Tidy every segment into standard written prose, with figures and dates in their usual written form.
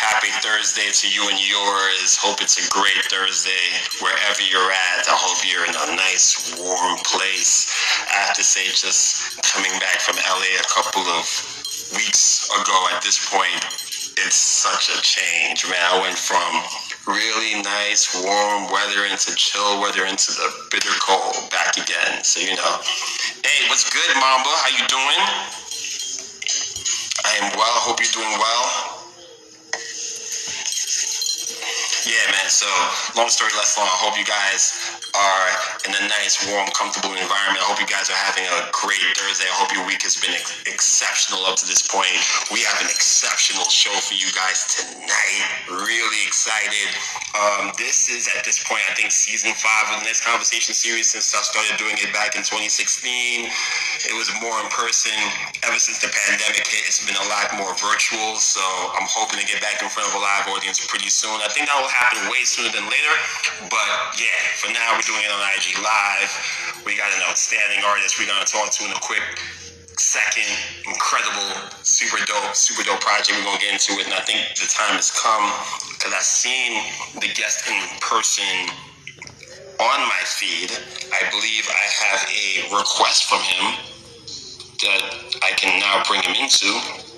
Happy Thursday to you and yours. Hope it's a great Thursday wherever you're at. I hope you're in a nice, warm place. I have to say, just coming back from LA a couple of weeks ago at this point, it's such a change, man. I went from really nice, warm weather into chill weather into the bitter cold back again. So, Hey, what's good, Mamba? How you doing? I am well. Hope you're doing well. Yeah, man. So, long story less long. I hope you guys are in a nice, warm, comfortable environment. I hope you guys are having a great Thursday. I hope your week has been exceptional up to this point. We have an exceptional show for you guys tonight. Really excited. This is, at this point, I think, season 5 of the Next Conversation series since I started doing it back in 2016. It was more in person. Ever since the pandemic hit, it's been a lot more virtual. So I'm hoping to get back in front of a live audience pretty soon. I think that will happen way sooner than later. But yeah, for now, we're doing it on IG Live. We got an outstanding artist we're going to talk to in a quick second. Incredible, super dope project. We're going to get into it. And I think the time has come because I've seen the guest in person on my feed. I believe I have a request from him that I can now bring him into.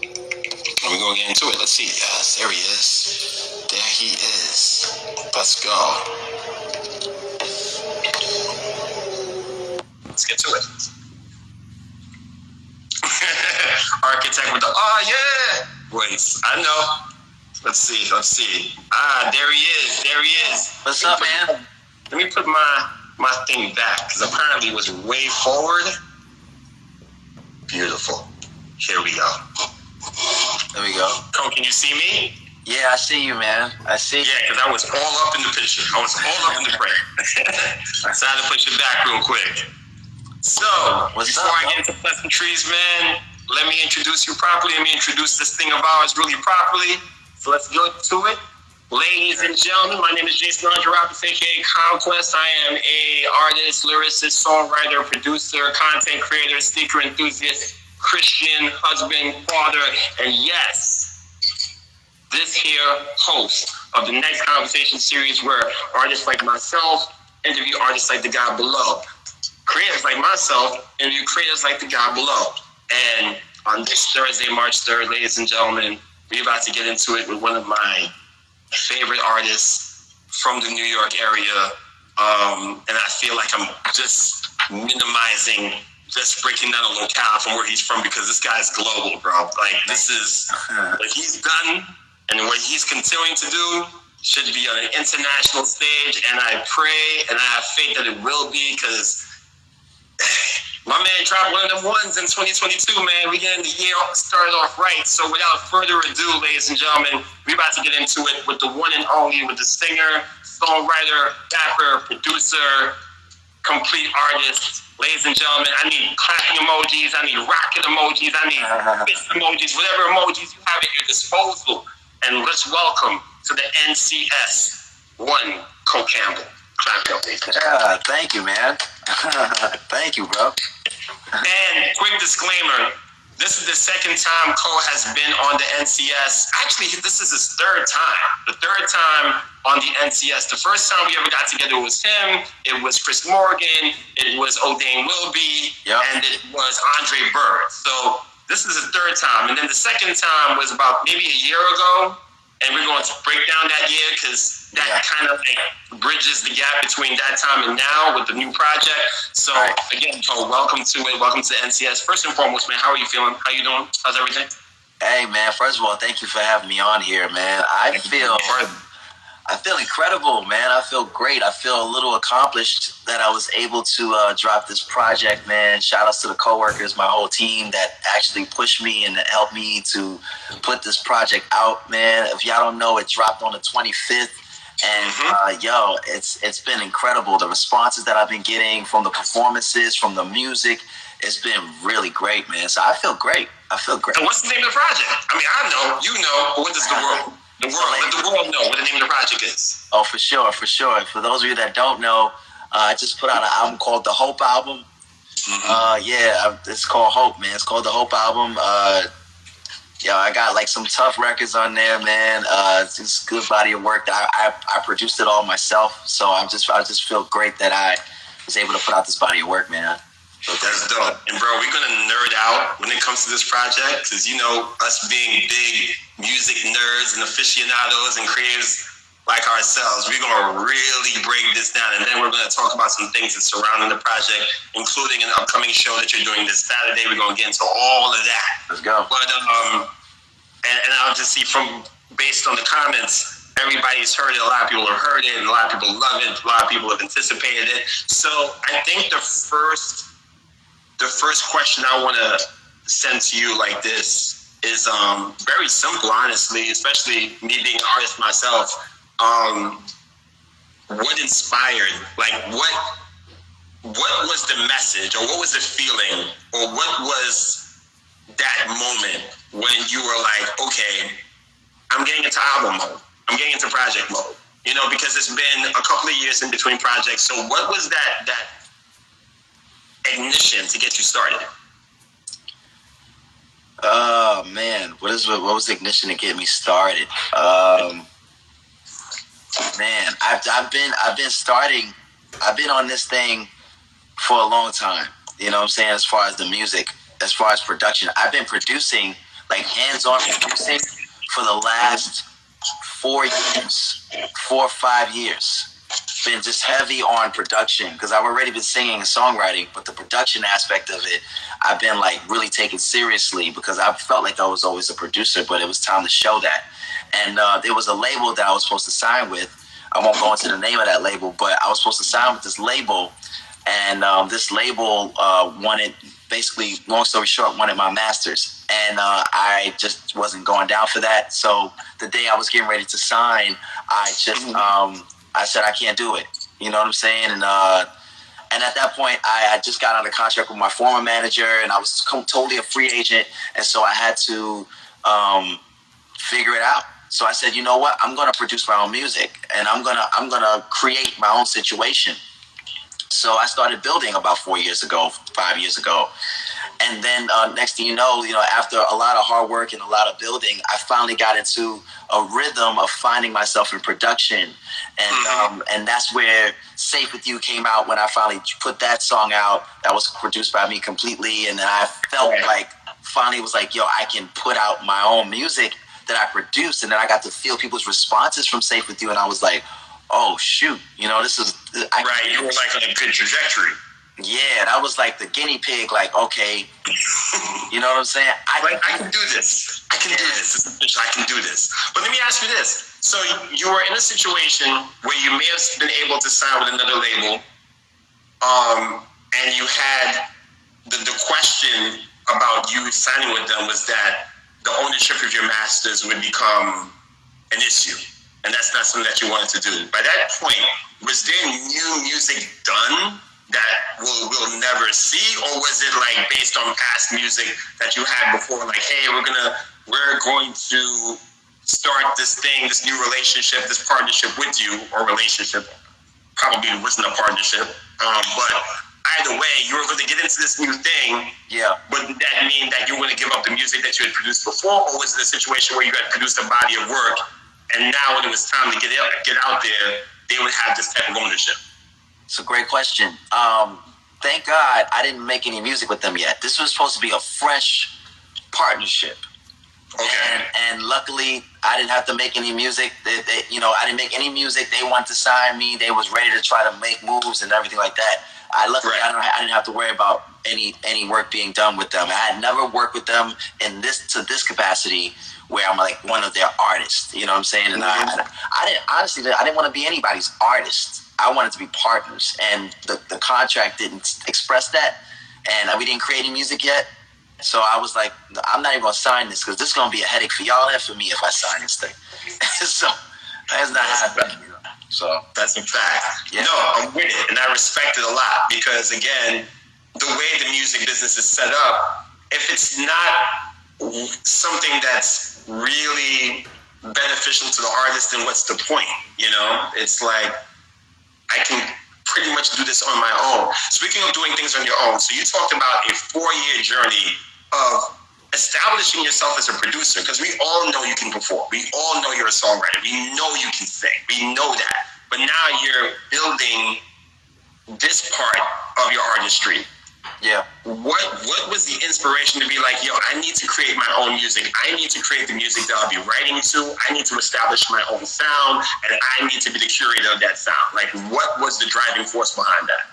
And we're going to get into it. Let's see. Yes, there he is. There he is. Let's go. Let's get to it. Architect with the, yeah, voice. I know. Let's see. There he is. What's up, man? Let me put my thing back, because apparently it was way forward. Beautiful. Here we go. There we go. Co, can you see me? Yeah, I see you, man. I see you. Yeah, because I was all up in the picture. I was all up in the frame. I decided to put you back real quick. So, before I get into pleasantries, man, let me introduce you properly. Let me introduce this thing of ours really properly. So let's get to it. Ladies and gentlemen, my name is Jason Andre Roberts, aka CONQUEST. I am a artist, lyricist, songwriter, producer, content creator, speaker, enthusiast, Christian, husband, father, and yes, this here host of the Next Conversation series, where artists like myself interview artists like the guy below. Creators like myself interview creators like the guy below. And on this Thursday, March 3rd, ladies and gentlemen, we're about to get into it with one of my favorite artists from the New York area. And I feel like I'm just minimizing, just breaking down a locale from where he's from, because this guy's global, bro. Like, this is what he's done and what he's continuing to do should be on an international stage. And I pray and I have faith that it will be, because my man dropped one of them ones in 2022, man. We getting the year started off right. So without further ado, ladies and gentlemen, we're about to get into it with the one and only, with the singer, songwriter, rapper, producer, complete artist. Ladies and gentlemen, I need clapping emojis, I need rocket emojis, I need fist emojis, whatever emojis you have at your disposal. And let's welcome to the NCS one, Co Campbell. Clap it up, ladies and gentlemen. Yeah, thank you, man. Thank you, bro. And quick disclaimer, this is the second time Co has been on the NCS. Actually, this is his third time. The third time on the NCS. The first time we ever got together was him. It was Chris Morgan. It was O'Dane Wilby. Yep. And it was Andre Bird. So this is the third time. And then the second time was about maybe a year ago. And we're going to break down that year, because that kind of like bridges the gap between that time and now with the new project. So again, Co, welcome to it. Welcome to the NCS. First and foremost, man, how are you feeling? How you doing? How's everything? Hey, man, first of all, thank you for having me on here, man. I feel incredible, man. I feel great. I feel a little accomplished that I was able to drop this project, man. Shout outs to the coworkers, my whole team that actually pushed me and helped me to put this project out, man. If y'all don't know, it dropped on the 25th. And it's been incredible. The responses that I've been getting from the performances, from the music, it's been really great, man. So I feel great. So what's the name of the project? I mean, I know, you know, but what does let the world know what the name of the project is? Oh, for sure. For those of you that don't know, I just put out an album called The Hope Album. It's called Hope, man. It's called The Hope Album. Yo, I got like some tough records on there, man. It's just a good body of work that I produced it all myself. So I just feel great that I was able to put out this body of work, man. That's dope. And bro, we're gonna nerd out when it comes to this project, because you know us being big music nerds and aficionados and creators like ourselves, we're gonna really break this down, and then we're gonna talk about some things that surrounding the project, including an upcoming show that you're doing this Saturday. We're gonna get into all of that. Let's go. But and I'll just see from based on the comments, everybody's heard it. A lot of people have heard it, and a lot of people love it. A lot of people have anticipated it. So I think the first question I want to send to you like this is very simple, honestly, especially me being an artist myself. What inspired, like what was the message, or what was the feeling, or what was that moment when you were like, okay, I'm getting into album mode, I'm getting into project mode, you know, because it's been a couple of years in between projects. So what was that ignition to get you started? Oh man, what was the ignition to get me started? Man, I've been on this thing for a long time. You know what I'm saying? As far as the music, as far as production, I've been producing, like hands-on producing, for the last 4 or 5 years. Been just heavy on production because I've already been singing and songwriting, but the production aspect of it, I've been like really taking seriously because I felt like I was always a producer, but it was time to show that. And there was a label that I was supposed to sign with. I won't go into the name of that label, but I was supposed to sign with this label, and this label wanted, basically, long story short, wanted my masters, and I just wasn't going down for that. So the day I was getting ready to sign, I just I said I can't do it. You know what I'm saying? And at that point, I just got out of contract with my former manager, and I was totally a free agent, and so I had to figure it out. So I said, you know what? I'm going to produce my own music, and I'm gonna create my own situation. So I started building about 5 years ago. And then next thing you know, after a lot of hard work and a lot of building, I finally got into a rhythm of finding myself in production. And that's where Safe With You came out, when I finally put that song out. That was produced by me completely. And then I felt like finally was like, yo, I can put out my own music that I produced. And then I got to feel people's responses from Safe With You. And I was like, oh, shoot, this is... Right, you were like on a good trajectory. Yeah, that was like the guinea pig, like, okay, you know what I'm saying? I can do this. I can do this. This is official. I can do this. But let me ask you this. So you were in a situation where you may have been able to sign with another label, and you had the question about you signing with them was that the ownership of your masters would become an issue. And that's not something that you wanted to do. By that point, was there new music done that we'll never see, or was it like based on past music that you had before? Like, hey, we're going to start this thing, this new relationship, this partnership with you, or relationship. Probably wasn't a partnership, but either way, you were going to get into this new thing. Yeah. But did that mean that you were going to give up the music that you had produced before, or was it a situation where you had produced a body of work, and now when it was time to get out there, they would have this type of ownership? It's a great question. Thank God I didn't make any music with them yet. This was supposed to be a fresh partnership. Okay. And luckily, I didn't have to make any music. I didn't make any music. They wanted to sign me. They was ready to try to make moves and everything like that. I didn't have to worry about any work being done with them. I had never worked with them to this capacity where I'm like one of their artists. You know what I'm saying? And I didn't want to be anybody's artist. I wanted to be partners, and the contract didn't express that, and we didn't create any music yet. So I was like, I'm not even going to sign this, because this is going to be a headache for y'all and for me if I sign this thing. So that's not happening. So that's a fact. Yeah. No, I'm with it, and I respect it a lot, because again, the way the music business is set up, if it's not something that's really beneficial to the artist, then what's the point? It's like, I can pretty much do this on my own. Speaking of doing things on your own, so you talked about a 4-year journey of establishing yourself as a producer, because we all know you can perform. We all know you're a songwriter. We know you can sing. We know that. But now you're building this part of your artistry. Yeah. What was the inspiration to be like, yo, I need to create my own music. I need to create the music that I'll be writing to. I need to establish my own sound, and I need to be the curator of that sound. Like, what was the driving force behind that?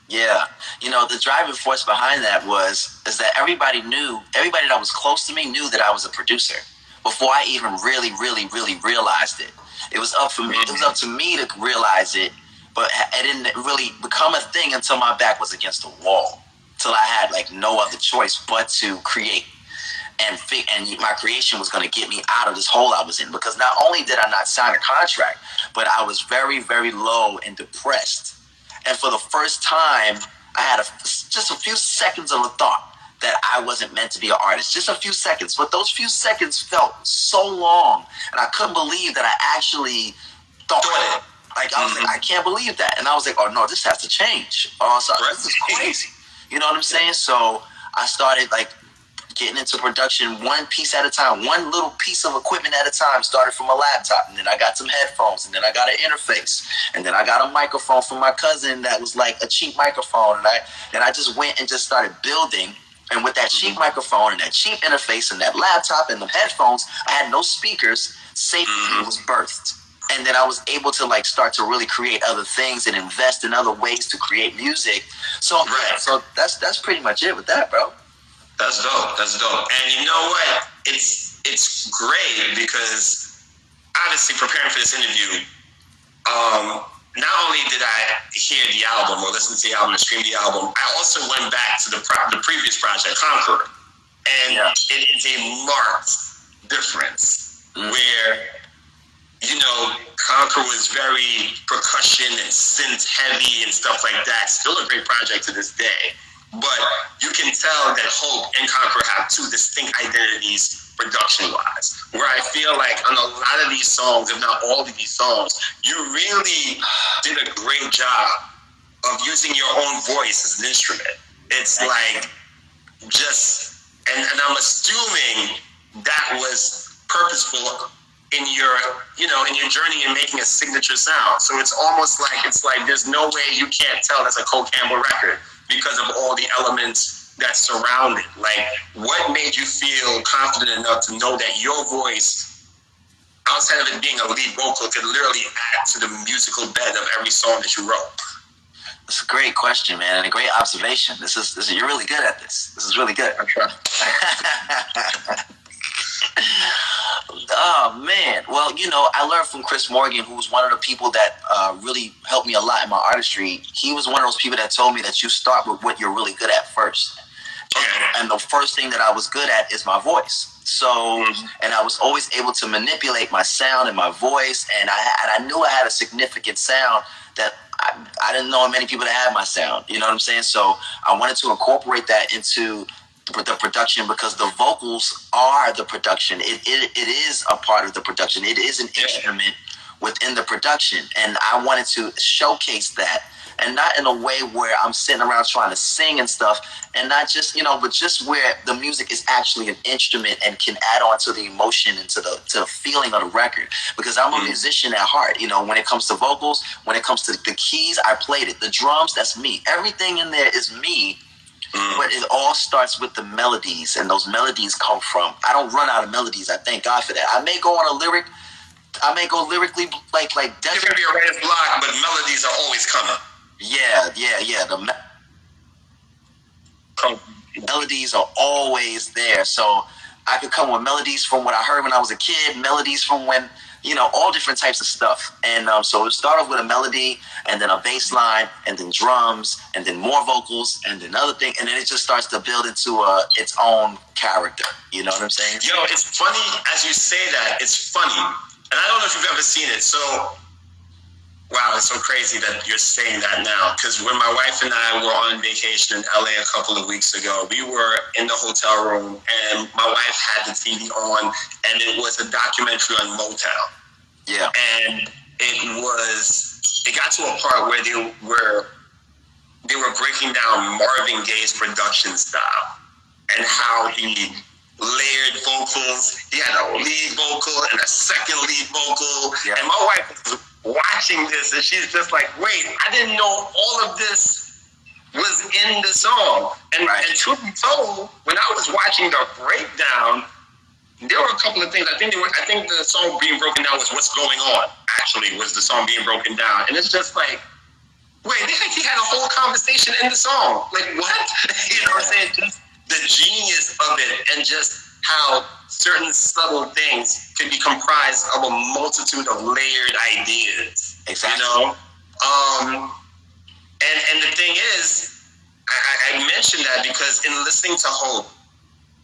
Yeah. The driving force behind that is that everybody that was close to me knew that I was a producer before I even really, really, really realized it. It was up to me to realize it, but it didn't really become a thing until my back was against the wall. Till I had like no other choice but to create, and my creation was going to get me out of this hole I was in. Because not only did I not sign a contract, but I was very, very low and depressed. And for the first time, I had just a few seconds of a thought that I wasn't meant to be an artist. Just a few seconds, but those few seconds felt so long, and I couldn't believe that I actually thought it. Like I was like, I can't believe that, and I was like, oh no, this has to change. Oh, so this is crazy. You know what I'm saying? So I started like getting into production one piece at a time, one little piece of equipment at a time. Started from a laptop, and then I got some headphones, and then I got an interface, and then I got a microphone from my cousin that was like a cheap microphone, and I just went and just started building. And with that cheap microphone and that cheap interface and that laptop and the headphones, I had no speakers. Safety was birthed. And then I was able to like start to really create other things and invest in other ways to create music. So so that's pretty much it with that, bro. That's dope. That's dope. And you know what? It's great because obviously preparing for this interview, not only did I hear the album or listen to the album or stream the album, I also went back to the previous project, Conqueror. And it is a marked difference where, Conquer was very percussion and synth heavy and stuff like that. Still a great project to this day. But you can tell that Hope and Conquer have two distinct identities production-wise. Where I feel like on a lot of these songs, if not all of these songs, you really did a great job of using your own voice as an instrument. It's like just, and I'm assuming that was purposeful in your journey in making a signature sound. So it's almost like there's no way you can't tell that's a Co Campbell record because of all the elements that surround it. Like, what made you feel confident enough to know that your voice, outside of it being a lead vocal, could literally add to the musical bed of every song that you wrote? That's a great question, man, and a great observation. This is you're really good at this. This is really good. I'm trying. Oh, man. Well, I learned from Chris Morgan, who was one of the people that really helped me a lot in my artistry. He was one of those people that told me that you start with what you're really good at first. And the first thing that I was good at is my voice. So, and I was always able to manipulate my sound and my voice. And I knew I had a significant sound that I didn't know many people that had my sound. You know what I'm saying? So I wanted to incorporate that into the production, because the vocals are the production. It is a part of the production. It is an instrument within the production, and I wanted to showcase that, and not in a way where I'm sitting around trying to sing and stuff, and not just but just where the music is actually an instrument and can add on to the emotion and to the feeling of the record. Because I'm a musician at heart. When it comes to vocals, when it comes to the keys, I played it. The drums, that's me. Everything in there is me. But it all starts with the melodies, and those melodies come from. I don't run out of melodies. I thank God for that. I may go on a lyric. I may go lyrically like. You're gonna be a writer's block, but melodies are always coming. Yeah. The melodies are always there. So I could come with melodies from what I heard when I was a kid. Melodies from when. All different types of stuff. And so it started off with a melody, and then a bass line, and then drums, and then more vocals, and then another thing. And then it just starts to build into its own character. You know what I'm saying? Yo, it's funny as you say that. It's funny. And I don't know if you've ever seen it. So, wow, it's so crazy that you're saying that now. Because when my wife and I were on vacation in LA a couple of weeks ago, we were in the hotel room, and my wife had the TV on, and it was a documentary on Motown. Yeah. And it got to a part where they were breaking down Marvin Gaye's production style and how he layered vocals. He had a lead vocal and a second lead vocal. Yeah. And my wife was watching this, and she's just like, "Wait, I didn't know all of this was in the song." And, right. and truth be told, when I was watching the breakdown, there were a couple of things. I think the song being broken down was "What's Going On." Actually, was the song being broken down, and it's just like, wait, he had a whole conversation in the song. Like, what? You know what I'm saying? Just the genius of it, and just how certain subtle things can be comprised of a multitude of layered ideas. Exactly. You know? And the thing is, I mentioned that because in listening to Hope,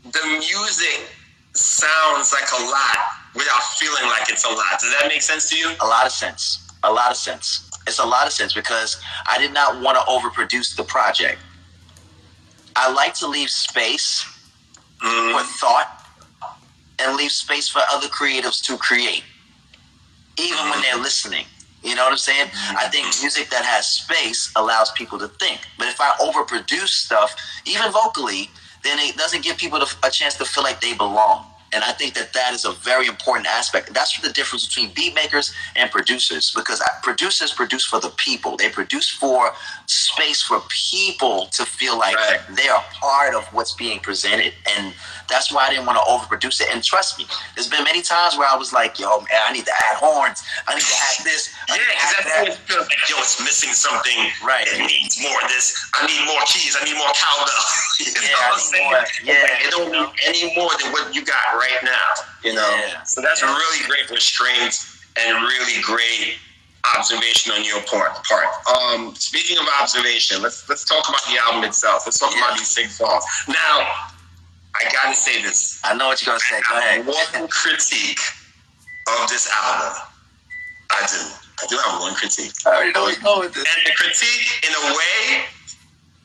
the music sounds like a lot without feeling like it's a lot. Does that make sense to you? A lot of sense. A lot of sense. It's a lot of sense because I did not want to overproduce the project. I like to leave space for thought and leave space for other creatives to create, even when they're listening. You know what I'm saying? I think music that has space allows people to think. But if I overproduce stuff, even vocally, then it doesn't give people a chance to feel like they belong. And I think that is a very important aspect. That's the difference between beat makers and producers, because producers produce for the people. They produce for space for people to feel like they are part of what's being presented. And that's why I didn't want to overproduce it. And trust me, there's been many times where I was like, yo, man, I need to add horns. I need to add this. Because always feels like, yo, it's missing something. Right. It needs more of this. I need more keys. I need more cowbell. You know what I'm saying? It don't need any more than what you got right now, you know. So that's really great restraint and really great observation on your part. Speaking of observation, let's talk about the album itself. Let's talk about these 6 songs. Now, I gotta say this. I know what you're gonna say. Go ahead. One critique of this album. I do have one critique. I already know where you're going with this. And the critique, in a way,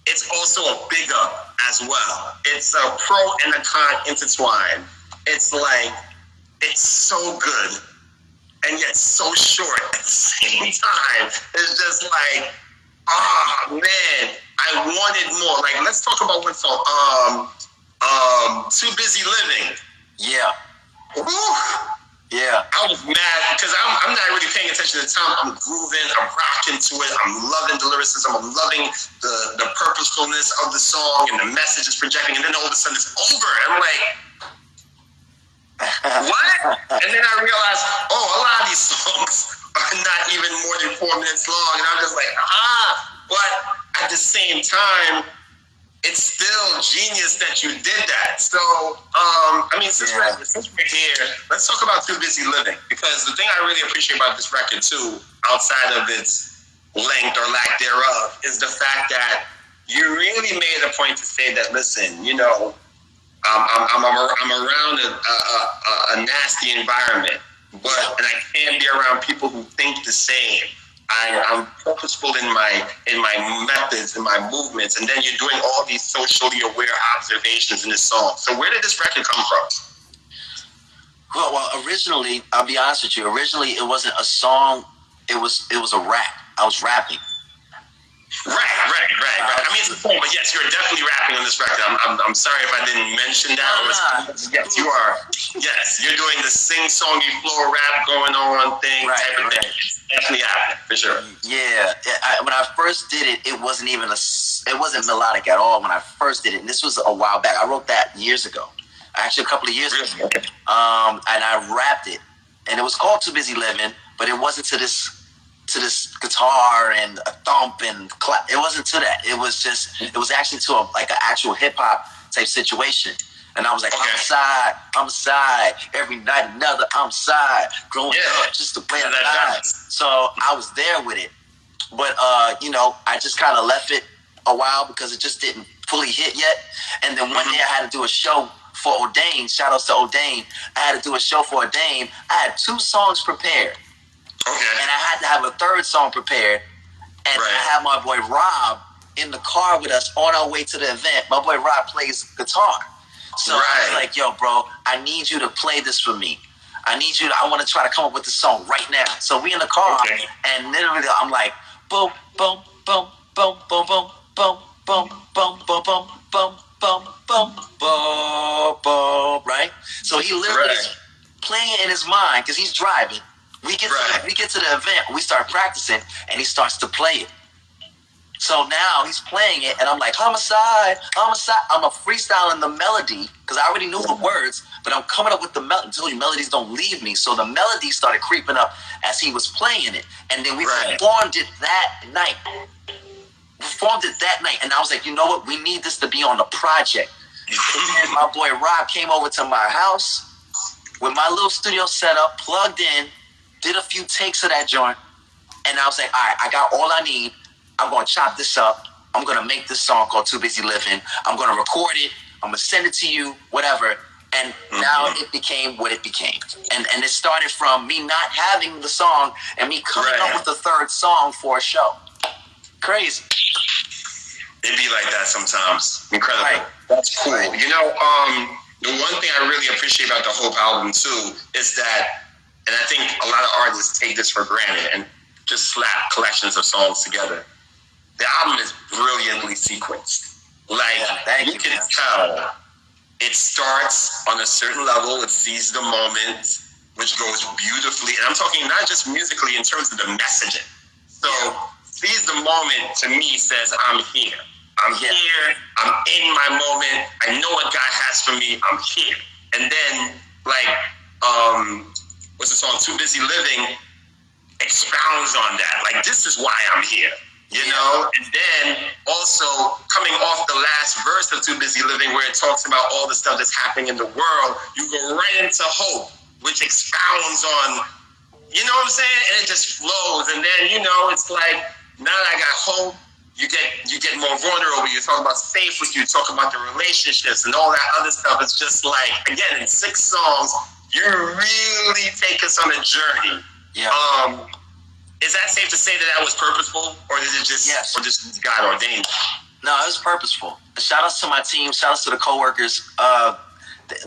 it's also a big up as well. It's a pro and a con intertwined. It's like, it's so good and yet so short at the same time. It's just like, oh man, I wanted more. Like, let's talk about one song, Too Busy Living. Yeah. Woo. Yeah. I was mad because I'm not really paying attention to the time. I'm grooving, I'm rocking to it, I'm loving the lyricism, I'm loving the purposefulness of the song and the message is projecting, and then all of a sudden it's over. And I'm like, what? And then I realized, a lot of these songs are not even more than 4 minutes long, and I'm just like, but at the same time, it's still genius that you did that. So, since we're here, let's talk about Too Busy Living, because the thing I really appreciate about this record too, outside of its length or lack thereof, is the fact that you really made a point to say that, listen, you know, I'm around a nasty environment, and I can't be around people who think the same. I'm purposeful in my methods, in my movements, and then you're doing all these socially aware observations in this song. So where did this record come from? Well, originally, I'll be honest with you. Originally, it wasn't a song. It was a rap. I was rapping. Right. I mean, it's a song, but yes, you're definitely rapping on this record. I'm sorry if I didn't mention that. Yes, you are. Yes, you're doing the sing-songy floor rap going on thing. Type of thing. Definitely happening, for sure. Yeah. When I first did it, it wasn't melodic at all when I first did it. And this was a while back. I wrote that years ago. Actually, a couple of years ago. And I rapped it. And it was called Too Busy Living, but it wasn't to this guitar and a thump and clap. It wasn't to that. It was actually to an actual hip hop type situation. And I was like, I'm side. Every night another, I'm side. Growing up, just the way I lied. So I was there with it. But, I just kind of left it a while because it just didn't fully hit yet. And then one day I had to do a show for Ordain. Shout outs to Ordain. I had to do a show for Ordain. I had 2 songs prepared. Okay. And I had to have a 3rd song prepared. And I had my boy Rob in the car with us on our way to the event. My boy Rob plays guitar. So I was like, yo, bro, I need you to play this for me. I want to try to come up with the song right now. So we in the car, and literally I'm like, boom, boom, boom, boom, boom, boom, boom, boom, boom, boom, boom, boom, boom, boom, boom, boom, right? So he literally is playing it in his mind because he's driving. We get to the event, we start practicing, and he starts to play it. So now he's playing it, and I'm like, homicide, homicide. I'm a freestyling the melody because I already knew the words, but I'm coming up with the melody. I told you, melodies don't leave me. So the melody started creeping up as he was playing it, and then we performed it that night. And I was like, you know what? We need this to be on the project. And my boy Rob came over to my house with my little studio set up, plugged in, did a few takes of that joint, and I was like, all right, I got all I need. I'm going to chop this up. I'm going to make this song called Too Busy Living. I'm going to record it. I'm going to send it to you, whatever. And now it became what it became. And it started from me not having the song and me coming up with the third song for a show. Crazy. It be like that sometimes. Incredible. Right. That's cool. Right. You know, the one thing I really appreciate about the Hope album, too, is that, and I think a lot of artists take this for granted and just slap collections of songs together. The album is brilliantly sequenced. Like, you can tell it starts on a certain level. It sees the moment, which goes beautifully. And I'm talking not just musically in terms of the messaging. So, seize the moment, to me, says, I'm here. I'm here. I'm in my moment. I know what God has for me. I'm here. And then, like, what's the song? Too Busy Living expounds on that. Like, this is why I'm here. You know, and then also coming off the last verse of Too Busy Living, where it talks about all the stuff that's happening in the world, you go right into Hope, which expounds on, you know what I'm saying? And it just flows. And then, you know, it's like, now that I got Hope, you get more vulnerable. You talk about safe with you, talk about the relationships and all that other stuff. It's just like, again, in 6 songs, you really take us on a journey. Yeah. Is that safe to say that was purposeful, or is it just, or just God ordained? No, it was purposeful. Shout outs to my team. Shout outs to the coworkers.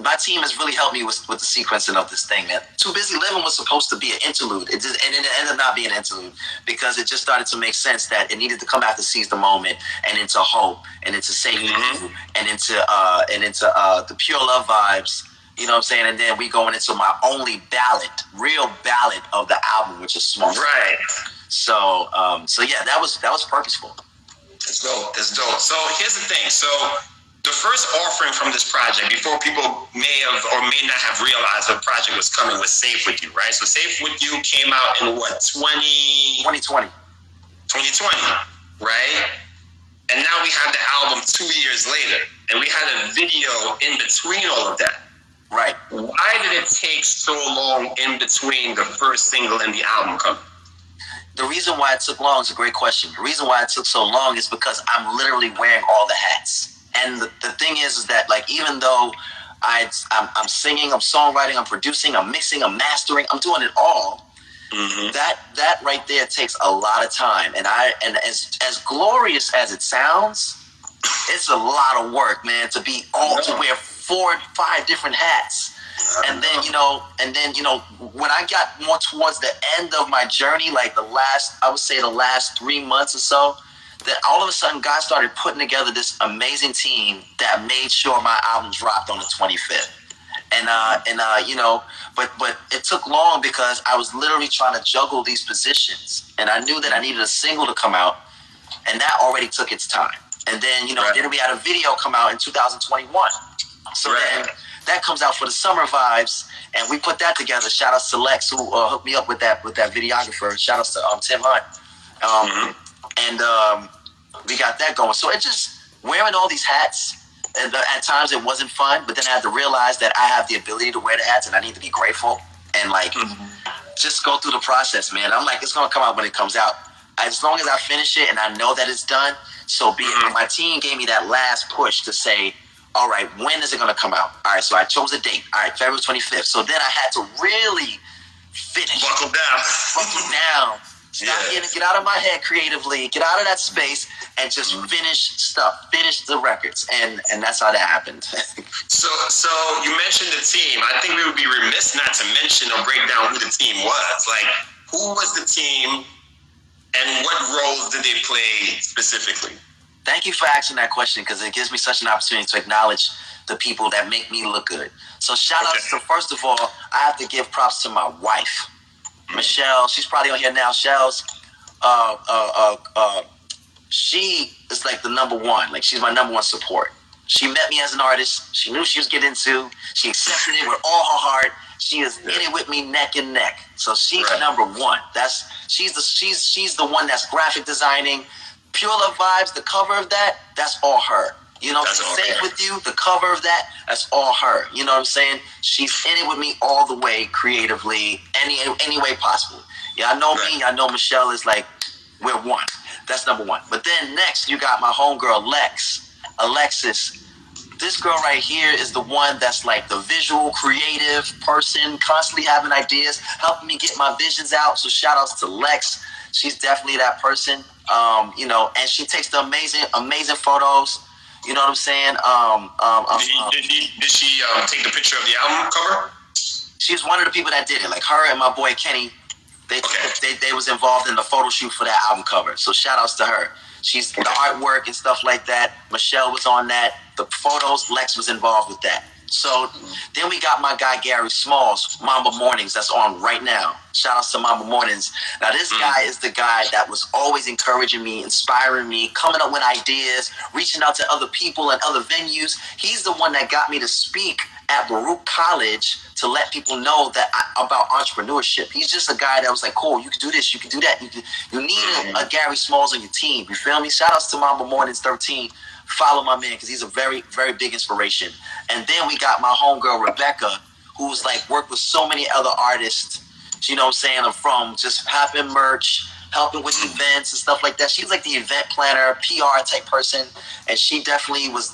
My team has really helped me with the sequencing of this thing, man. Too Busy Living was supposed to be an interlude, and it ended up not being an interlude because it just started to make sense that it needed to come after Seize the Moment and into Hope and into Save You and into the Pure Love vibes. You know what I'm saying? And then we going into my only ballad, real ballad of the album, which is Small. Right. So yeah, that was purposeful. That's dope. That's dope. So here's the thing. So the first offering from this project, before people may have or may not have realized the project was coming, was Safe With You, right? So Safe With You came out in what, 2020, right? And now we have the album 2 years later, and we had a video in between all of that. Right. Why did it take so long in between the first single and the album coming? The reason why it took long is a great question. The reason why it took so long is because I'm literally wearing all the hats. And the thing is that, like, even though I'm singing, I'm songwriting, I'm producing, I'm mixing, I'm mastering, I'm doing it all. Mm-hmm. That right there takes a lot of time. And as glorious as it sounds, it's a lot of work, man, to wear 4 and 5 different hats. And then, you know, when I got more towards the end of my journey, like the last 3 months or so, that all of a sudden God started putting together this amazing team that made sure my album dropped on the 25th. You know, but it took long because I was literally trying to juggle these positions, and I knew that I needed a single to come out, and that already took its time. And then, you know, then we had a video come out in 2021. So then that comes out for the summer vibes, and we put that together. Shout out to Lex, who hooked me up with that videographer. Shout out to Tim Hunt. And we got that going. So it just wearing all these hats. And at times it wasn't fun, but then I had to realize that I have the ability to wear the hats, and I need to be grateful and just go through the process, man. I'm like, it's gonna come out when it comes out. As long as I finish it and I know that it's done, so be it. My team gave me that last push to say, all right, when is it gonna come out? All right, so I chose a date. All right, February 25th. So then I had to really finish. Buckle down. Get out of my head creatively, get out of that space, and just finish the records, and that's how that happened. So you mentioned the team. I think we would be remiss not to mention or break down who the team was. Like, who was the team, and what roles did they play specifically? Thank you for asking that question because it gives me such an opportunity to acknowledge the people that make me look good. So shout out to, first of all, I have to give props to my wife, Michelle. She's probably on here now. Shell's, she is like the number one. Like she's my number one support. She met me as an artist. She knew she was getting into. She accepted it with all her heart. She is in it with me neck and neck. So she's number one. She's the one that's graphic designing. Pure Love Vibes, the cover of that's all her. You know, Safe With You, the cover of that's all her. You know what I'm saying? She's in it with me all the way, creatively, any way possible. Yeah, I know me. I know Michelle is like, we're one. That's number one. But then next, you got my homegirl, Alexis. This girl right here is the one that's like the visual, creative person, constantly having ideas, helping me get my visions out. So shout outs to Lex. She's definitely that person. You know, and she takes the amazing photos. You know what I'm saying? Did she take the picture of the album cover? She's one of the people that did it. Like her and my boy Kenny, they was involved in the photo shoot for that album cover. So shout outs to her. She's the artwork and stuff like that. Michelle was on that. The photos, Lex was involved with that. So then we got my guy Gary Smalls, Mamba Mornings, that's on right now. Shout outs to Mamba Mornings. Now this guy is the guy that was always encouraging me, inspiring me, coming up with ideas, reaching out to other people and other venues. He's the one that got me to speak at Baruch College to let people know that about entrepreneurship. He's just a guy that was like, cool, you can do this, you can do that. You need a Gary Smalls on your team. You feel me? Shout outs to Mamba Mornings 13. Follow my man because he's a very, very big inspiration. And then we got my homegirl Rebecca, who's like worked with so many other artists. You know what I'm saying? From just having merch, helping with events and stuff like that. She's like the event planner, PR type person, and she definitely was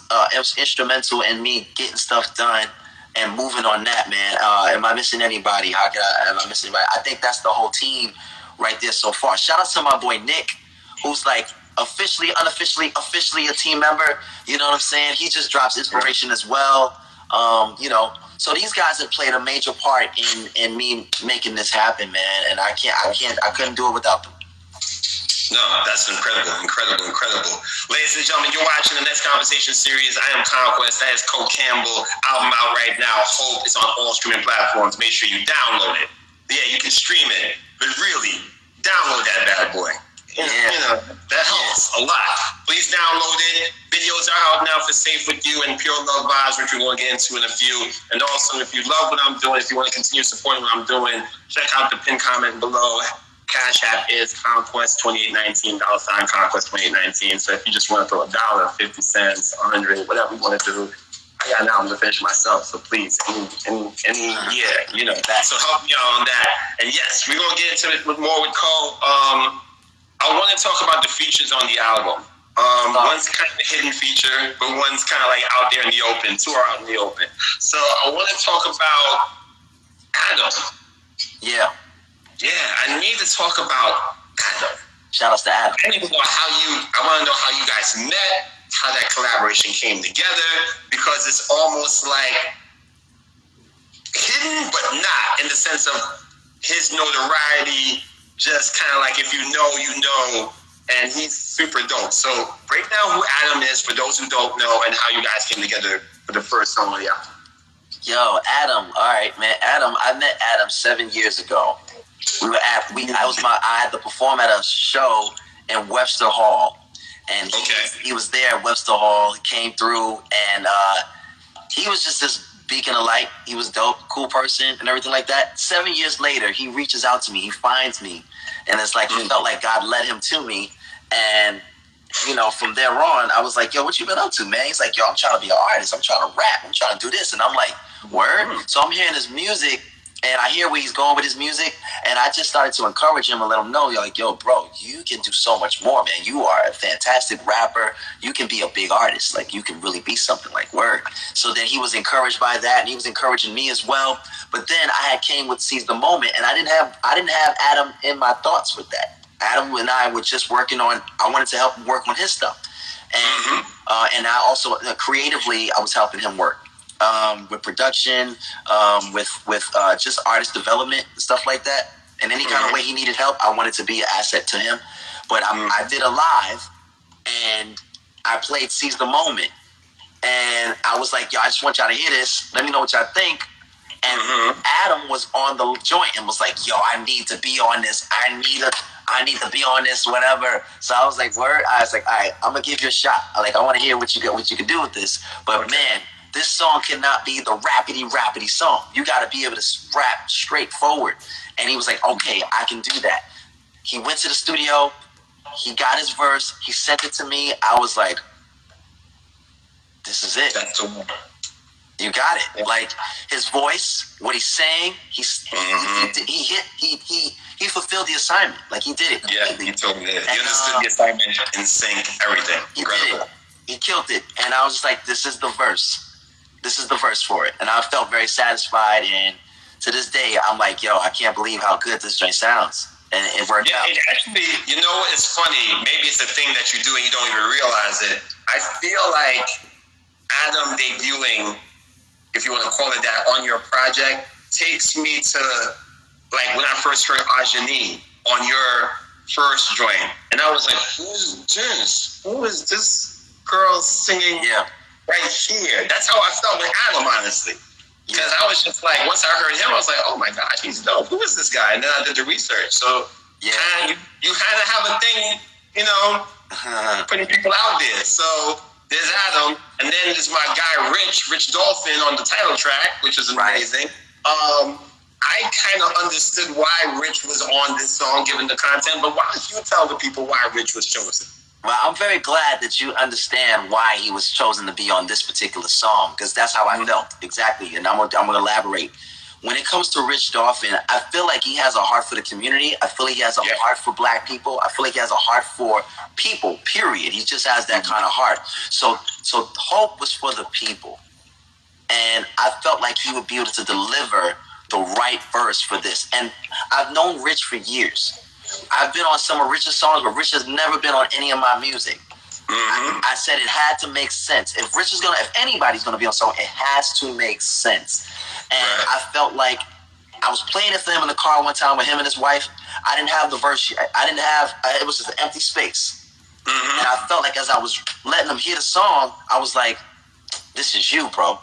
instrumental in me getting stuff done and moving on that, man. Am I missing anybody? Am I missing anybody? I think that's the whole team right there so far. Shout out to my boy Nick, who's like officially, unofficially, officially a team member. You know what I'm saying? He just drops inspiration as well. You know, so these guys have played a major part in me making this happen, man. And I couldn't do it without them. No, that's incredible. Ladies and gentlemen, you're watching the Next Conversation series. I am Conquest. That is Co Campbell. Album out right now. Hope it's on all streaming platforms. Make sure you download it. Yeah, you can stream it, but really, download that bad boy. You know, that helps a lot. Please download it. Videos are out now for Safe With You and Pure Love Vibes, which we're going to get into in a few. And also, if you love what I'm doing, if you want to continue supporting what I'm doing, check out the pinned comment below. Cash App is Conquest 2819, $Conquest 2819. So if you just want to throw $1, 50 cents, 100, whatever you want to do, I got now. I'm gonna finish myself. So please, you know that. So help me out on that. And yes, we're gonna get into it with more with Co. I want to talk about the features on the album. One's kind of a hidden feature, but one's kind of like out there in the open. Two are out in the open. So I want to talk about Adam. Yeah, I need to talk about Adam. Shout outs to Adam. I want to know how you guys met, how that collaboration came together, because it's almost like hidden, but not in the sense of his notoriety. Just kind of like if you know, and he's super dope. So break down who Adam is for those who don't know, and how you guys came together for the first song of the album. Yo, Adam. All right, man. I met Adam 7 years ago. I had to perform at a show in Webster Hall, and he was there at Webster Hall. He came through, and he was just this beacon of light. He was dope, cool person, and everything like that. 7 years later, he reaches out to me. He finds me, and it's like it felt like God led him to me. And you know, from there on, I was like, "Yo, what you been up to, man?" He's like, "Yo, I'm trying to be an artist. I'm trying to rap. I'm trying to do this." And I'm like, "Word?" So I'm hearing his music. And I hear where he's going with his music, and I just started to encourage him and let him know, like, yo, bro, you can do so much more, man. You are a fantastic rapper. You can be a big artist. Like, you can really be something, like, word. So then he was encouraged by that, and he was encouraging me as well. But then I had came with Seize the Moment, and I didn't have Adam in my thoughts with that. Adam and I were just working on, I wanted to help him work on his stuff. And and I also, creatively, I was helping him work. With production, with just artist development and stuff like that. And any kind of way he needed help, I wanted to be an asset to him. But I did a live, and I played Seize the Moment. And I was like, yo, I just want y'all to hear this. Let me know what y'all think. And Adam was on the joint and was like, yo, I need to be on this. I need to be on this, whatever. So I was like, word? I was like, all right, I'm going to give you a shot. I want to hear what you can do with this. But man, this song cannot be the rappity song. You got to be able to rap straightforward. And he was like, okay, I can do that. He went to the studio. He got his verse. He sent it to me. I was like, this is it. That's the one. You got it. Yeah. Like his voice, what he's saying, he fulfilled the assignment. Like he did it completely. Yeah, he totally did. He understood the assignment in sync, everything. Incredible. He killed it. And I was just like, this is the verse. This is the verse for it. And I felt very satisfied. And to this day, I'm like, yo, I can't believe how good this joint sounds. And it worked out. It actually, you know, it's funny. Maybe it's a thing that you do and you don't even realize it. I feel like Adam debuting, if you want to call it that, on your project takes me to like when I first heard Ajani on your first joint, and I was like, "Who's this? Who is this girl singing right here?" That's how I felt with Adam, honestly, because I was just like, once I heard him, I was like, "Oh my gosh, he's dope. Who is this guy?" And then I did the research. So you kind of have a thing, you know, putting people out there. So. There's Adam, and then there's my guy Rich Dolphin on the title track, which is amazing. I kind of understood why Rich was on this song, given the content, but why don't you tell the people why Rich was chosen? Well, I'm very glad that you understand why he was chosen to be on this particular song, because that's how I felt, exactly, and I'm gonna elaborate. When it comes to Rich Dolphin, I feel like he has a heart for the community. I feel like he has a heart for black people. I feel like he has a heart for people, period. He just has that kind of heart. So Hope was for the people. And I felt like he would be able to deliver the right verse for this. And I've known Rich for years. I've been on some of Rich's songs, but Rich has never been on any of my music. I said it had to make sense. If anybody's gonna be on a song, it has to make sense. And I felt like I was playing it for him in the car one time with him and his wife. I didn't have the verse. It was just an empty space. And I felt like as I was letting him hear the song, I was like, this is you, bro.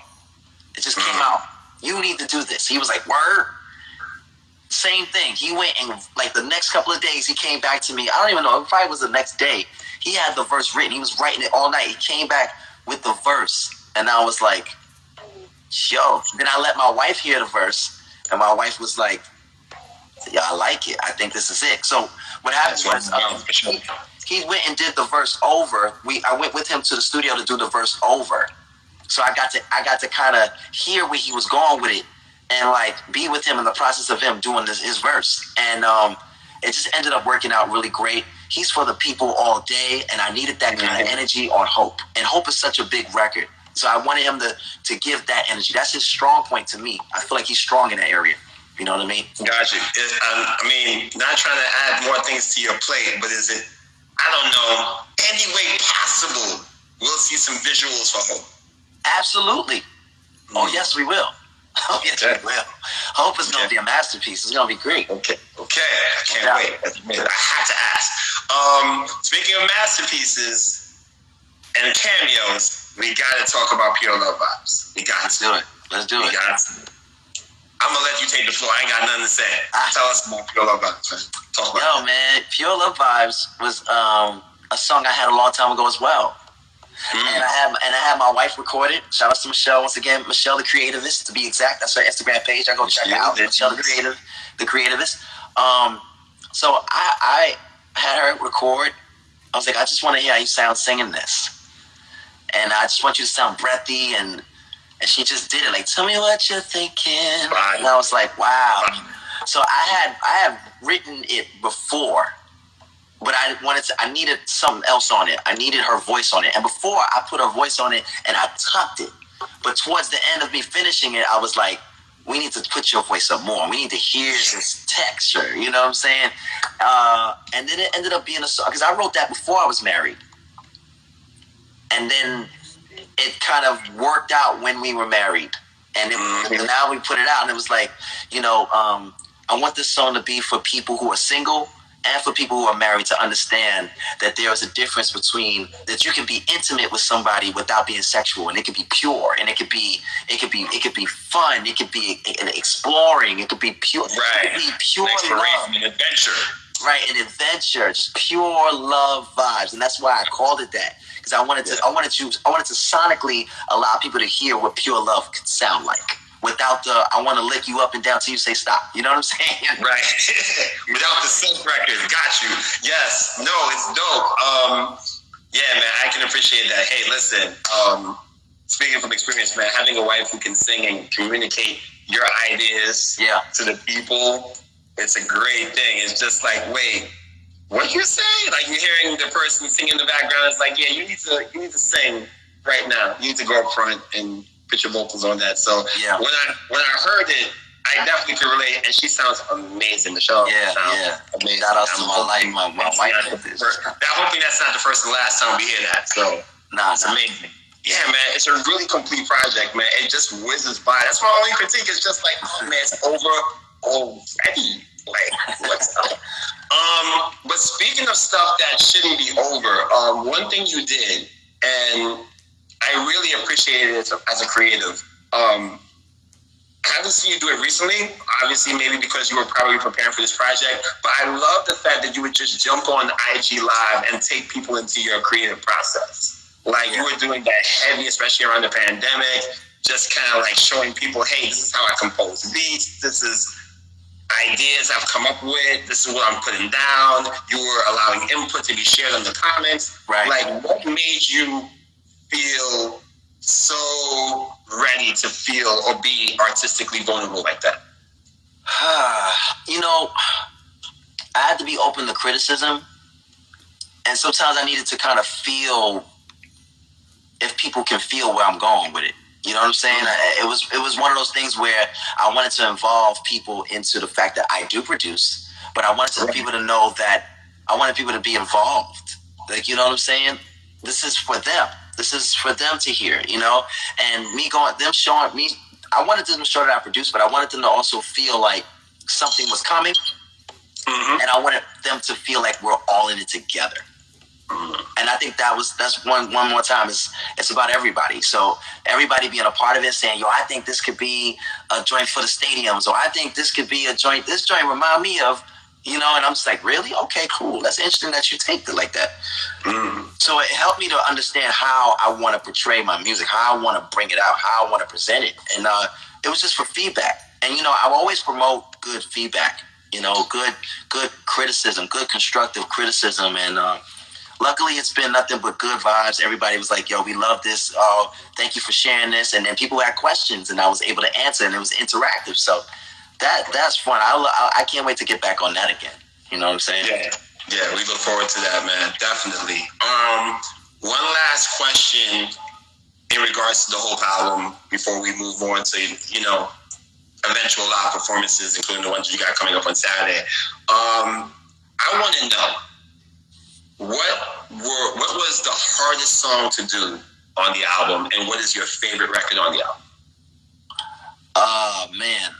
It just came out. You need to do this. He was like, word. Same thing. He went and like the next couple of days, he came back to me. I don't even know. It probably was the next day. He had the verse written. He was writing it all night. He came back with the verse. And I was like, yo. Then I let my wife hear the verse. And my wife was like, yeah, I like it. I think this is it. So what happened was he went and did the verse over. I went with him to the studio to do the verse over. So I got to kind of hear where he was going with it and like be with him in the process of him doing his verse. And it just ended up working out really great. He's for the people all day, and I needed that kind of energy on Hope. And Hope is such a big record. So I wanted him to give that energy. That's his strong point to me. I feel like he's strong in that area. You know what I mean? Gotcha. I mean, not trying to add more things to your plate, but is it, I don't know, any way possible, we'll see some visuals for Hope? Absolutely. Oh, yes, we will. Oh, yes, we will. Hope is going to be a masterpiece. It's going to be great. Okay. I can't wait. I had to ask. Speaking of masterpieces and cameos, we got to talk about Pure Love Vibes. We got to do it. Let's do it. I'm going to let you take the floor. I ain't got nothing to say. Tell us about Pure Love Vibes, man. Talk about it. Man, Pure Love Vibes was a song I had a long time ago as well. And I had my wife record it. Shout out to Michelle once again. Michelle the Creativist, to be exact. That's her Instagram page. I go check it out. Michelle the Creativist. So I had her record. I was like, I just want to hear how you sound singing this. And I just want you to sound breathy. And she just did it. Like, tell me what you're thinking. Right. And I was like, wow. So I had written it before. But I needed something else on it. I needed her voice on it. And before I put her voice on it and I tucked it. But towards the end of me finishing it, I was like, we need to put your voice up more. We need to hear this texture. You know what I'm saying? And then it ended up being a song. Because I wrote that before I was married. And then it kind of worked out when we were married. And now we put it out. And it was like, I want this song to be for people who are single and for people who are married to understand that there is a difference between that you can be intimate with somebody without being sexual, and it can be pure, and it could be fun, it could be exploring, it could be pure, right? It could be pure love, an adventure, right? An adventure, just pure love vibes, and that's why I called it that, because I wanted to sonically allow people to hear what pure love could sound like. Without the, I want to lick you up and down till you say stop. You know what I'm saying? Right. Without the silk record. Got you. Yes. No, it's dope. Yeah, man, I can appreciate that. Hey, listen, speaking from experience, man, having a wife who can sing and communicate your ideas to the people, it's a great thing. It's just like, wait, what you say? Like, you're hearing the person singing in the background. It's like, yeah, you need to sing right now. You need to go up front and put your vocals on that. So when I heard it, I definitely could relate, and she sounds amazing. Michelle sounds amazing. Shout out to my wife. Hopefully that's not the first and last time we hear that. So it's amazing. Yeah, man, it's a really complete project, man. It just whizzes by. That's my only critique. It's just like, oh man, it's over already. Like, what's up? But speaking of stuff that shouldn't be over, one thing you did, and I really appreciated it as a creative. I haven't seen you do it recently, obviously maybe because you were probably preparing for this project, but I love the fact that you would just jump on IG Live and take people into your creative process. Like, you were doing that heavy, especially around the pandemic, just kind of like showing people, hey, this is how I compose beats, this is ideas I've come up with, this is what I'm putting down. You were allowing input to be shared in the comments. Right. Like, what made you feel so ready to feel or be artistically vulnerable like that? You know, I had to be open to criticism, and sometimes I needed to kind of feel if people can feel where I'm going with it. You know what I'm saying? It was one of those things where I wanted to involve people into the fact that I do produce, but I wanted people to know that I wanted people to be involved. Like, you know what I'm saying? This is for them. This is for them to hear, you know? And them showing me, I wanted them to show that I produced, but I wanted them to also feel like something was coming. And I wanted them to feel like we're all in it together. And I think that's one more time. It's about everybody. So everybody being a part of it, saying, yo, I think this could be a joint for the stadiums, or I think this could be a joint, this joint remind me of, you know, and I'm just like, really? Okay, cool. That's interesting that you take it like that. So it helped me to understand how I want to portray my music, how I want to bring it out, how I want to present it. And it was just for feedback. And, you know, I always promote good feedback, you know, good criticism, good constructive criticism. And luckily it's been nothing but good vibes. Everybody was like, yo, we love this. Oh, thank you for sharing this. And then people had questions, and I was able to answer, and it was interactive. So that's fun. I can't wait to get back on that again. You know what I'm saying? Yeah, we look forward to that, man. Definitely. One last question in regards to the whole album before we move on to, you know, eventual live performances, including the ones you got coming up on Saturday. I want to know what was the hardest song to do on the album, and what is your favorite record on the album? Oh, man.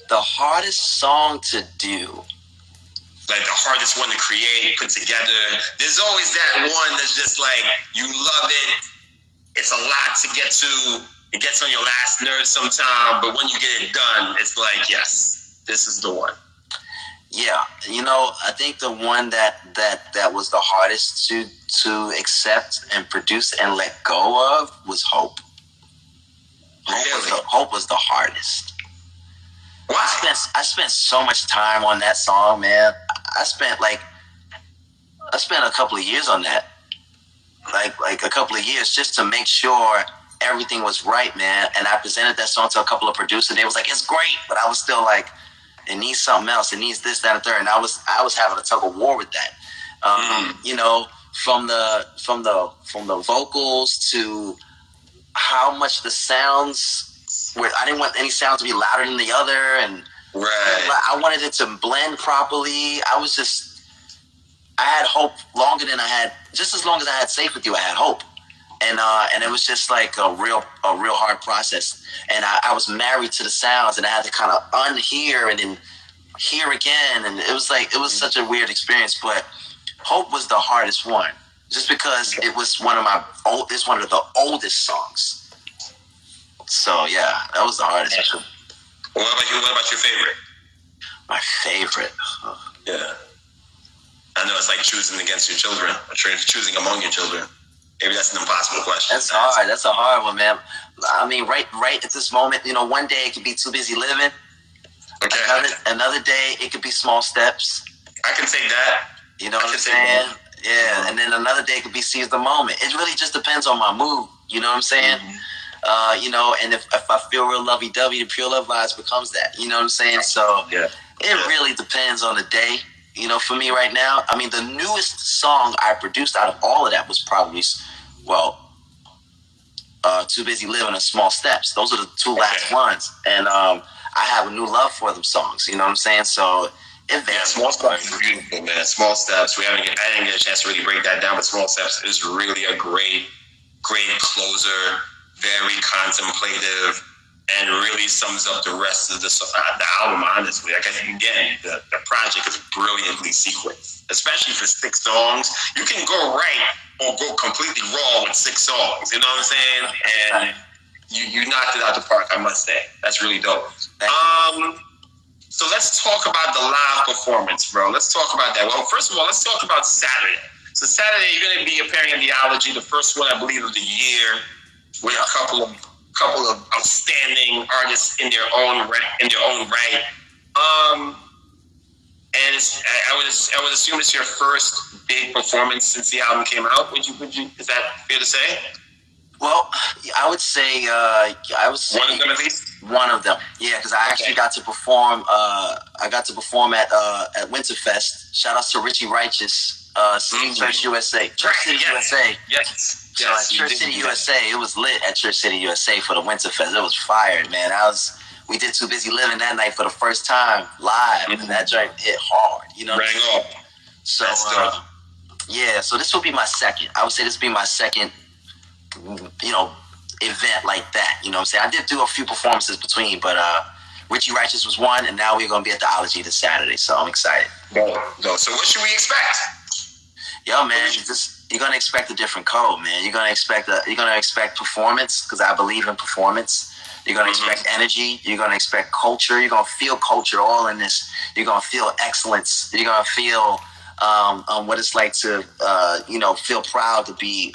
The hardest song to do. Like the hardest one to create, put together. There's always that one that's just like, you love it. It's a lot to get to. It gets on your last nerve sometimes, but when you get it done, it's like, yes, this is the one. Yeah, you know, I think the one that was the hardest to accept and produce and let go of was Hope. Hope was the hardest. Why? I spent so much time on that song, man. I spent a couple of years on that. Like a couple of years just to make sure everything was right, man. And I presented that song to a couple of producers. They was like, it's great. But I was still like, it needs something else. It needs this, that, and third. And I was having a tug of war with that. You know, from the vocals to how much the sounds were. I didn't want any sounds to be louder than the other, and I wanted it to blend properly. I had hope longer than just as long as I had Safe With You, I had hope. And it was just like a real hard process. And I was married to the sounds, and I had to kind of unhear and then here again, and it was such a weird experience. But Hope was the hardest one, just because it was one of the oldest songs. So yeah, that was the hardest. What about you? What about your favorite? My favorite. Yeah. I know it's like choosing against your children, or choosing among your children. Maybe that's an impossible question. That's hard. That's a hard one, man. I mean, right at this moment, one day it could be Too Busy Living. Okay. Another day it could be Small Steps. I can take that. You know what I'm saying? Yeah. And then another day it could be Seize the Moment. It really just depends on my mood. You know what I'm saying? Mm-hmm. And if I feel real lovey-dovey, the Pure Love Vibes becomes that. You know what I'm saying? So it really depends on the day. For me right now, I mean, the newest song I produced out of all of that was probably, Too Busy Living and Small Steps. Those are the two last ones. And I have a new love for them songs. You know what I'm saying? So it varies. Small Steps is beautiful, man. Small Steps. I didn't get a chance to really break that down, but Small Steps is really a great closer, very contemplative, and really sums up the rest of the album, honestly. Again, the project is brilliantly sequenced, especially for 6 songs. You can go right or go completely wrong with 6 songs, you know what I'm saying? And you knocked it out the park, I must say. That's really dope. So let's talk about the live performance, bro. Let's talk about that. Well, first of all, let's talk about Saturday. So Saturday, you're going to be appearing in the Ology, the first one, I believe, of the year, with a couple of outstanding artists in their own right. And I would assume it's your first big performance since the album came out. Would you? Is that fair to say? Well, I would say one of them at least. One of them, yeah, because I actually got to perform. I got to perform at Winterfest. Shout out to Richie Righteous, Church USA, Church City USA. Yes. So at Church City USA, it was lit at Church City USA for the Winterfest. It was fired, man. We did Too Busy Living that night for the first time live, and that joint hit hard. You know. Rang up. So so this will be my second. I would say this will be my second, event like that. You know what I'm saying? I did do a few performances between, but Richie Righteous was one, and now we're gonna be at the Ology this Saturday, so I'm excited. So what should we expect? Yo, man, you're gonna expect a different code, man. You're gonna expect performance, because I believe in performance. You're gonna expect energy. You're gonna expect culture. You're gonna feel culture all in this. You're gonna feel excellence. You're gonna feel what it's like to feel proud to be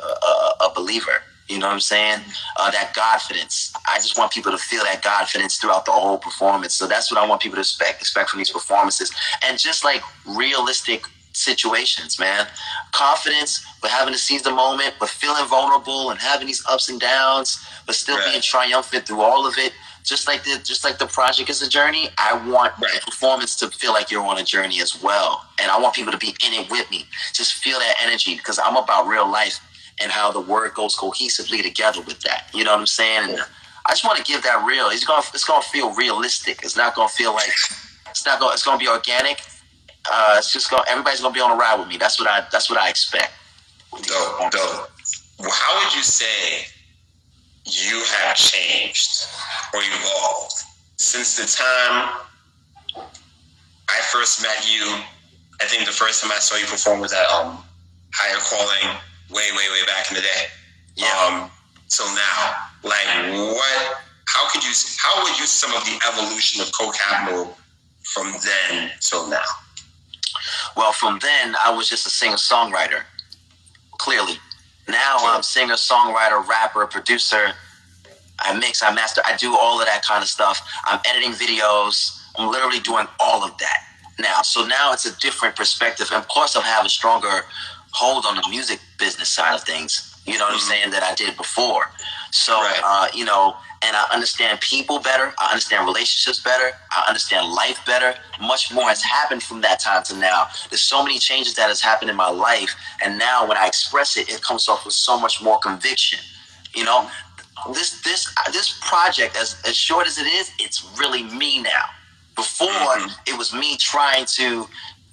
a believer. You know what I'm saying? That Godfidence. I just want people to feel that Godfidence throughout the whole performance. So that's what I want people to expect from these performances. And just like realistic situations, man. Confidence, but having to seize the moment, but feeling vulnerable and having these ups and downs, but still being triumphant through all of it. Just like the project is a journey, I want the performance to feel like you're on a journey as well. And I want people to be in it with me. Just feel that energy, because I'm about real life and how the word goes cohesively together with that. You know what I'm saying? And I just want to give that real. It's gonna feel realistic. It's not gonna feel like it's gonna be organic. Everybody's gonna be on a ride with me. That's what I expect. Dope. Well, how would you say you have changed or evolved since the time I first met you? I think the first time I saw you perform was at Higher Calling, way back in the day. Yeah. So now, how would you sum up the evolution of Co Campbell from then till now? Well, from then, I was just a singer-songwriter, clearly. Now I'm singer-songwriter, rapper, producer. I mix, I master, I do all of that kind of stuff. I'm editing videos. I'm literally doing all of that now. So now it's a different perspective. And of course, I have a stronger hold on the music business side of things, you know what I'm saying, that I did before. So, and I understand people better. I understand relationships better. I understand life better. Much more has happened from that time to now. There's so many changes that has happened in my life. And now when I express it, it comes off with so much more conviction. You know, this project, as short as it is, it's really me now. Before, it was me trying to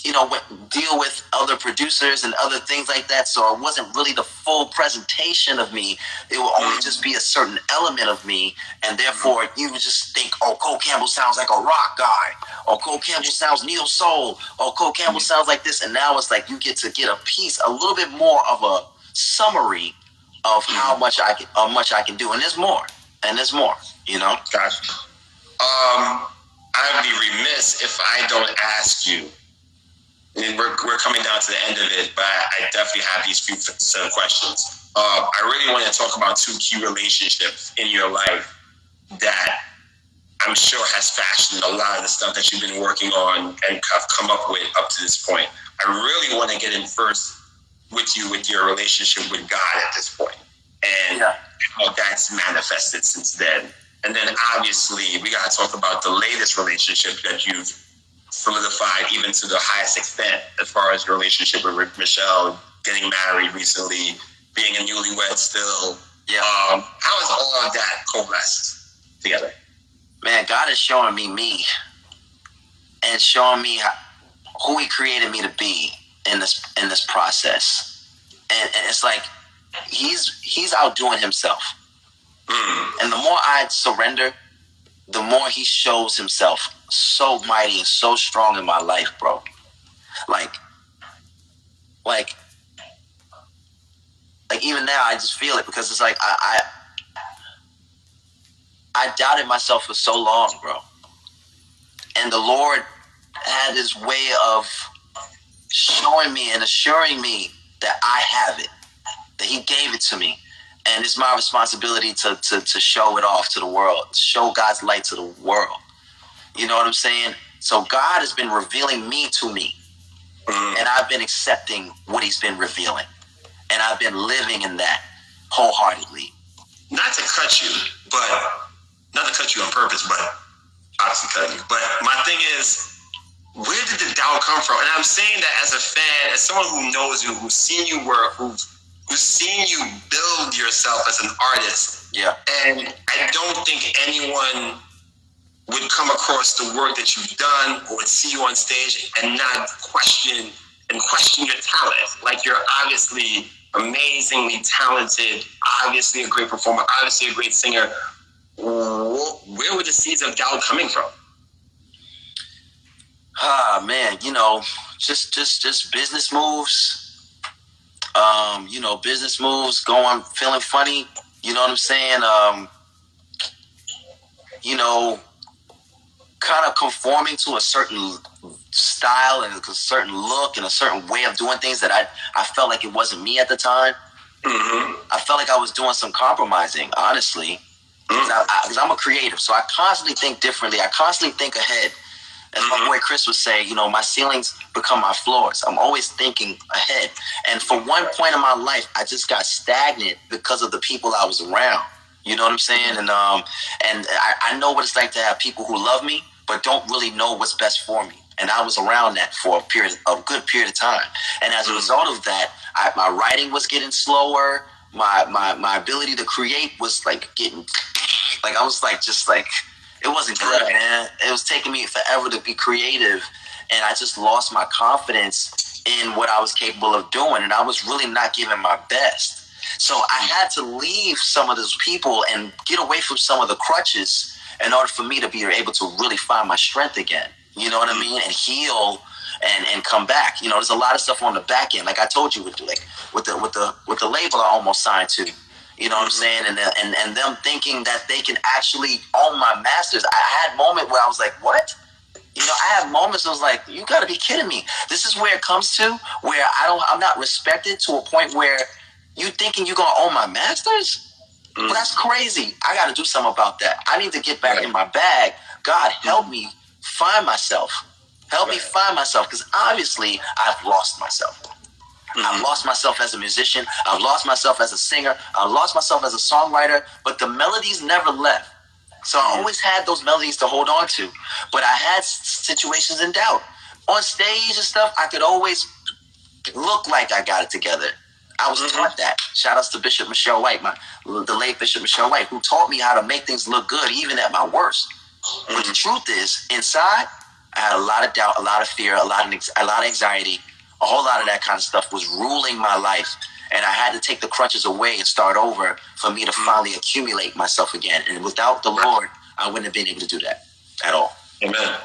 deal with other producers and other things like that. So it wasn't really the full presentation of me. It will only just be a certain element of me. And therefore, you would just think, oh, Co Campbell sounds like a rock guy. Or Co Campbell sounds neo soul. Or Co Campbell sounds like this. And now it's like you get to get a piece, a little bit more of a summary of how much I can do. And there's more. Gotcha. I'd be remiss if I don't ask you. And we're coming down to the end of it, but I definitely have these few set of questions. I really want to talk about two key relationships in your life that I'm sure has fashioned a lot of the stuff that you've been working on and have come up with up to this point. I really want to get in first with you with your relationship with God at this point and how that's manifested since then. And then obviously we got to talk about the latest relationship that you've solidified even to the highest extent as far as your relationship with Michelle, getting married recently, being a newlywed still. Yeah. How is all of that coalesced together? Man, God is showing me and showing me who He created me to be in this process. And it's like He's outdoing Himself. And the more I surrender, the more He shows Himself so mighty and so strong in my life, bro. Like even now, I just feel it because it's like I doubted myself for so long, bro. And the Lord had His way of showing me and assuring me that I have it, that He gave it to me. And it's my responsibility to show it off to the world, show God's light to the world. You know what I'm saying? So God has been revealing me to me. And I've been accepting what He's been revealing. And I've been living in that wholeheartedly. Not to cut you on purpose, but obviously cut you. But my thing is, where did the doubt come from? And I'm saying that as a fan, as someone who knows you, who's seen you work, who's seen you build yourself as an artist. Yeah. And I don't think anyone would come across the work that you've done or would see you on stage and not question your talent. Like, you're obviously amazingly talented, obviously a great performer, obviously a great singer. Where were the seeds of doubt coming from? Man, just business moves. Business moves, going, feeling funny, you know what I'm saying? Kind of conforming to a certain style and a certain look and a certain way of doing things that I felt like it wasn't me at the time. I felt like I was doing some compromising, honestly, because I'm a creative. So I constantly think differently. I constantly think ahead. As my boy Chris would say, my ceilings become my floors. I'm always thinking ahead. And for one point in my life, I just got stagnant because of the people I was around. You know what I'm saying? And I know what it's like to have people who love me, but don't really know what's best for me. And I was around that for a good period of time. And as a result of that, my writing was getting slower. My ability to create was getting, I was it wasn't good, man. It was taking me forever to be creative. And I just lost my confidence in what I was capable of doing. And I was really not giving my best. So I had to leave some of those people and get away from some of the crutches in order for me to be able to really find my strength again. You know what I mean? And heal and come back. There's a lot of stuff on the back end. Like I told you, with the label I almost signed to. You know what I'm saying? And them thinking that they can actually own my masters. I had a moment where I was like, what? I have moments I was like, you got to be kidding me. This is where it comes to, where I'm not respected to a point where you thinking you're going to own my masters? Well, that's crazy. I got to do something about that. I need to get back in my bag. God, help me find myself. Help me find myself, because obviously I've lost myself. I've lost myself as a musician. I've lost myself as a singer. I've lost myself as a songwriter, but the melodies never left. So I always had those melodies to hold on to, but I had situations in doubt. On stage and stuff, I could always look like I got it together. I was taught that. Shout outs to Bishop Michelle White, the late Bishop Michelle White, who taught me how to make things look good even at my worst. But the truth is, inside, I had a lot of doubt, a lot of fear, a lot of anxiety. A whole lot of that kind of stuff was ruling my life. And I had to take the crutches away and start over for me to finally accumulate myself again. And without the Lord, I wouldn't have been able to do that at all. Amen.